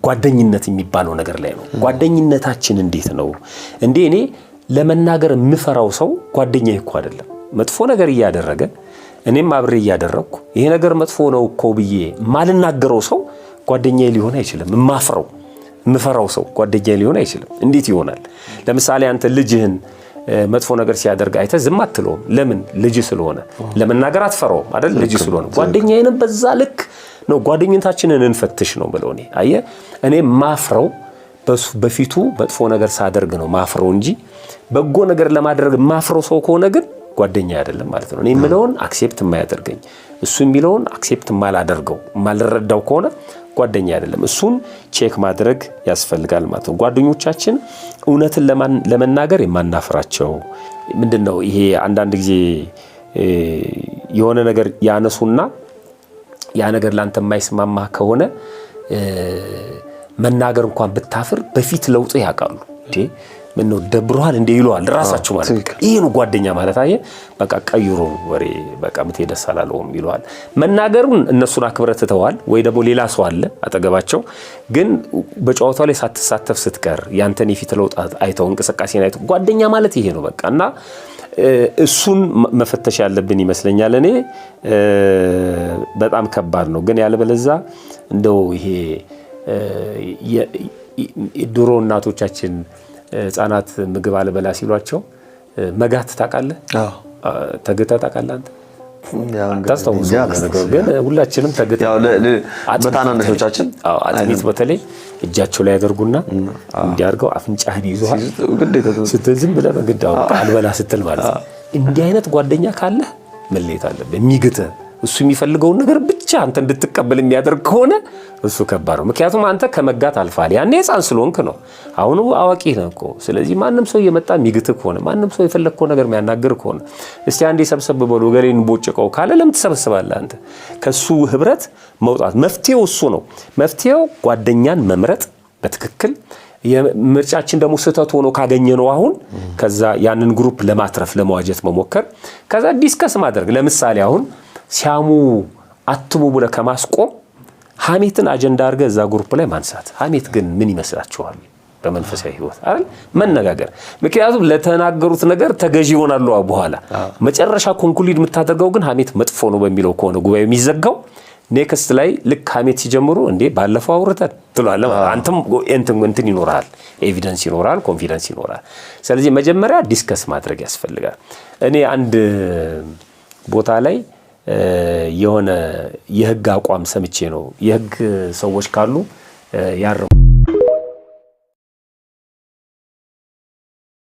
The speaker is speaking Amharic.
ጓደኝነት የሚባለው ነገር ላይ ነው ጓደኝነታችን እንዴት ነው እንዴ እኔ ለመናገር ምፈራው ሰው ጓደኛዬ እኮ አይደለም መጥፎ ነገር ያያደረገ እኔም አብሬ ያያደረኩ ይሄ ነገር መጥፎ ነው እኮ ብዬ ማልናገረው ሰው ጓደኛዬ ሊሆን አይችልም ምፈራው ሰው ጓደኛዬ ሊሆን አይችልም እንዴት ይሆናል ለምሳሌ አንተ ልጅህን መጥፎ ነገር ሲያደርግ አይተ ዝም አትለውም ለምን ልጅ ስለሆነ ለመናገር አትፈራው አይደል ልጅ ስለሆነ ጓደኛዬን በዛ ልክ ነው ጓደኝነታችንን እንፈትሽ ነው ብለው እኔ ማፍረው በፊቱ መጥፎ ነገር ሳደርግ ነው ማፍረው እንጂ በጎ ነገር ለማድረግ ማፍረው ሰው ከሆነ ግን ጓደኛ አይደለም ማለት ነው እኔ ምለውን አክሴፕት የማያደርገኝ እሱ የሚለውን አክሴፕት ማላደርገው ማልረዳው ከሆነ ጓደኛ አይደለም እሱን ቼክ ማድረግ ያስፈልጋል ማለት ነው ጓደኞቻችን እውነትን ለመናገር የማናፍራቸው ምንድነው ይሄ አንዳንድ ጊዜ የሆነ ነገር ያነሱና ያ ነገር ላንተ የማይስማማ ከሆነ መናገር እንኳን ብታፍር በፊት ለውጥ ያቃሉ እንዴ ምን ነው ደብሯል እንደ ይሏል ራሳቸው ማለት ይሄ ነው ጓደኛ ማለት አየ በቃ ቀይሮ ወሬ በቃ ምትደሳላለው ይሏል መናገሩን እነሱን አክብረት ተዋል ወይ ደግሞ ሌላ ሰው አለ አጠገባቸው ግን በጨዋታው ላይ ሳትሳተፍ ስትቀር ያንተን ይፊት ለውጥ አይተው እንቅስቃሴን አይተው ጓደኛ ማለት ይሄ ነው በቃና እሱን መፈተሽ ያለብን ይመስለኛል እኔ በጣም ከባድ ነው ግን ያለበለዛ እንደው ይሄ ድሮ እናቶቻችን ህፃናት ምግብ አለበላ ሲሏቸው መጋት ታቃለ ተገታ ታቃለ አንተ ታስተውሱ ግን ሁላችንም ተገታ ያው ለበታናነቶቻችን አጥሚት በተለይ እጃቸው ላይ ያደርጉና እንዲያርገው አፍንጫህን ይዟል ስትዝም ብለ በግዳው አልበላ ስትል ማለት እንዲህ አይነት ጓደኛ ካለ መለየት አለበት የሚግተ እሱ የሚፈልገው ነገር ብቻ አንተ እንድትቀበል የሚያደርግ ከሆነ እሱ ከባድ ነው ምክንያቱም አንተ ከመጋት አልፋል ያኔ ህፃን ስለሆንክ ነው አሁን አዋቂ ነህ እኮ ስለዚህ ማንንም ሰው እየመጣ የሚግት ከሆነ ማንንም ሰው የፈለከው ነገር የሚያናገር ከሆነ እስቲ አንዴ ሰብሰብ በሉ ገሌን ቦጭቀው ካለ ለምን ተሰብስባለህ አንተ ከሱ ህብረት መውጣት መፍትሄው እሱ ነው መፍትሄው ጓደኛን መምረጥ በትክክል የምርጫችን ደግሞ ስህተት ሆኖ ካገኘነው አሁን ከዛ ያንን ግሩፕ ለማትረፍ ለመዋጀት መሞከር ከዛ ዲስከስ ማድረግ ለምሳሌ አሁን ሲያሙ አትሙ ብለ ከማስቆም ሐሜትን አጀንዳ አርገ እዛ ግሩፕ ላይ ማንሳት ሐሜት ግን ምን ይመስላችኋል በመንፈሳዊ ህይወት አይደል መነጋገር ምክንያቱም ለተናገሩት ነገር ተገዢ ይሆናሉ በኋላ መጨረሻ ኮንክሉድ የምታደርገው ግን ሐሜት መጥፎ ነው በሚለው ከሆነ ጉባኤ የሚዘጋው ኔክስት ላይ ልክ ሐሜት ሲጀምሩ እንዴ ባለፈው አውርተን ትሏል አንተም እንትን ይኖራል ኤቪደንስ ይኖራል ኮንፊደንስ ይኖራል ስለዚህ መጀመሪያ ዲስከስ ማድረግ ያስፈልጋል እኔ አንድ ቦታ ላይ የሆነ የህግ አቋም ሰምቼ ነው የህግ ሰዎች ካሉ ያረሙ